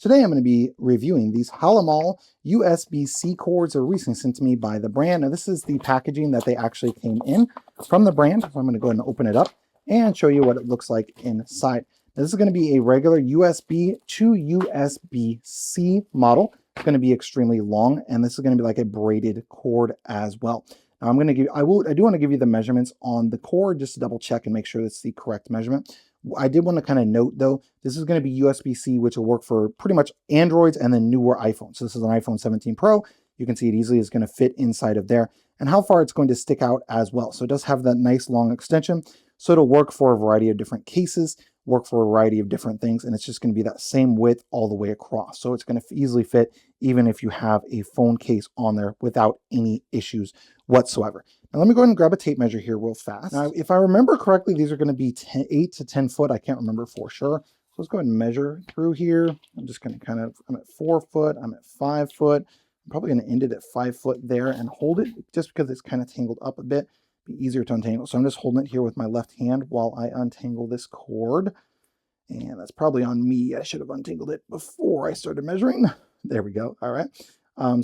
Today I'm going to be reviewing these Halihall USB-C cords that were recently sent to me by the brand. Now this is the packaging that they actually came in from the brand. So I'm going to go ahead and open it up and show you what it looks like inside. Now, this is going to be a regular USB to USB-C model. It's going to be extremely long, and this is going to be like a braided cord as well. Now I'm going to give I do want to give you the measurements on the cord just to double check and make sure it's the correct measurement. I did want to kind of note though, this is going to be USB-C, which will work for pretty much Androids and the newer iPhones. So this is an iPhone 17 Pro. You can see it easily is going to fit inside of there, and how far it's going to stick out as well. So it does have that nice long extension. So it'll work for a variety of different cases, work for a variety of different things, and it's just going to be that same width all the way across. So it's going to easily fit even if you have a phone case on there without any issues whatsoever. Now let me go ahead and grab a tape measure here real fast. Now, if I remember correctly, these are going to be 8 to 10 foot. I can't remember for sure. So let's go ahead and measure through here. I'm just going to I'm at 4 foot, I'm at 5 foot. I'm probably going to end it at 5 foot there and hold it just because it's kind of tangled up a bit. Be easier to untangle. So I'm just holding it here with my left hand while I untangle this cord. And that's probably on me. I should have untangled it before I started measuring. There we go. All right.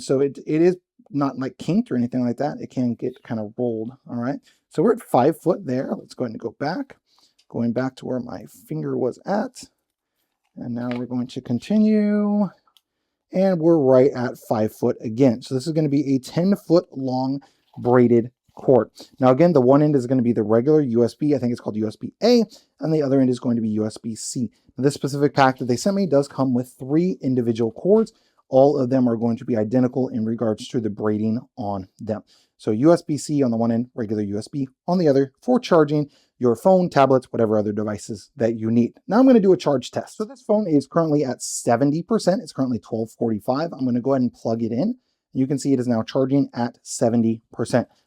So it is not like kinked or anything like that. It can get kind of rolled. All right. So we're at 5 foot there. Let's go ahead and go back. Going back to where my finger was at. And now we're going to continue. And we're right at 5 foot again. So this is going to be a 10-foot long braided cord. Now again, the one end is going to be the regular USB. I think it's called USB-A, and the other end is going to be USB-C. Now, this specific pack that they sent me does come with 3 individual cords. All of them are going to be identical in regards to the braiding on them. So USB-C on the one end, regular USB on the other for charging your phone, tablets, whatever other devices that you need. Now I'm going to do a charge test. So this phone is currently at 70%. It's currently 12:45. I'm going to go ahead and plug it in. You can see it is now charging at 70%.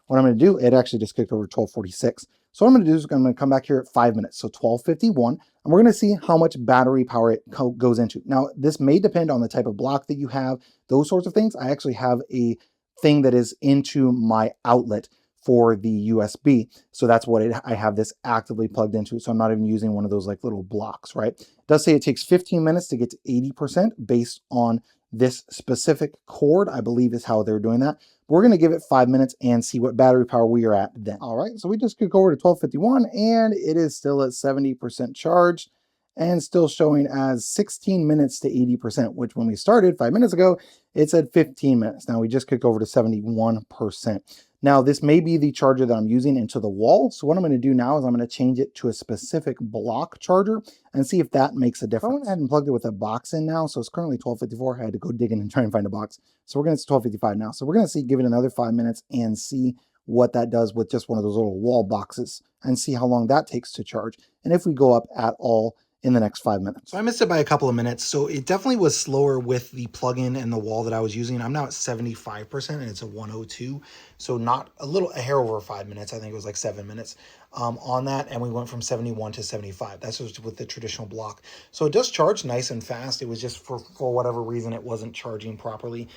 What I'm going to do, it actually just kicked over 12:46. So what I'm going to do is I'm going to come back here at 5 minutes, so 12:51, and we're going to see how much battery power it goes into. Now, this may depend on the type of block that you have, those sorts of things. I actually have a thing that is into my outlet for the USB. So that's what I have this actively plugged into. So I'm not even using one of those like little blocks, right? It does say it takes 15 minutes to get to 80% based on this specific cord, I believe is how they're doing that. We're going to give it 5 minutes and see what battery power we are at then. All right, so we just could go over to 12:51 and it is still at 70% charged and still showing as 16 minutes to 80%, which when we started 5 minutes ago, it said 15 minutes. Now we just kicked over to 71%. Now this may be the charger that I'm using into the wall. So what I'm going to do now is I'm going to change it to a specific block charger and see if that makes a difference. I went ahead and plugged it with a box in now. So it's currently 12:54. I had to go digging and try and find a box. So we're going to 12:55 now. So we're going to see, give it another 5 minutes and see what that does with just one of those little wall boxes and see how long that takes to charge. And if we go up at all in the next 5 minutes. So I missed it by a couple of minutes. So it definitely was slower with the plug-in and the wall that I was using. I'm now at 75% and it's a 102. So not a hair over 5 minutes. I think it was like 7 minutes on that. And we went from 71 to 75. That's just with the traditional block. So it does charge nice and fast. It was just for whatever reason, it wasn't charging properly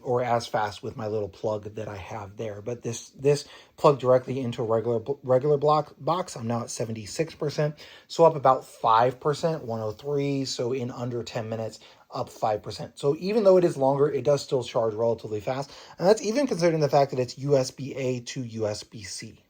or as fast with my little plug that I have there. But this plugged directly into a regular block box. I'm now at 76%. So up about 5%, 103. So in under 10 minutes, up 5%. So even though it is longer, it does still charge relatively fast. And that's even considering the fact that it's USB-A to USB-C.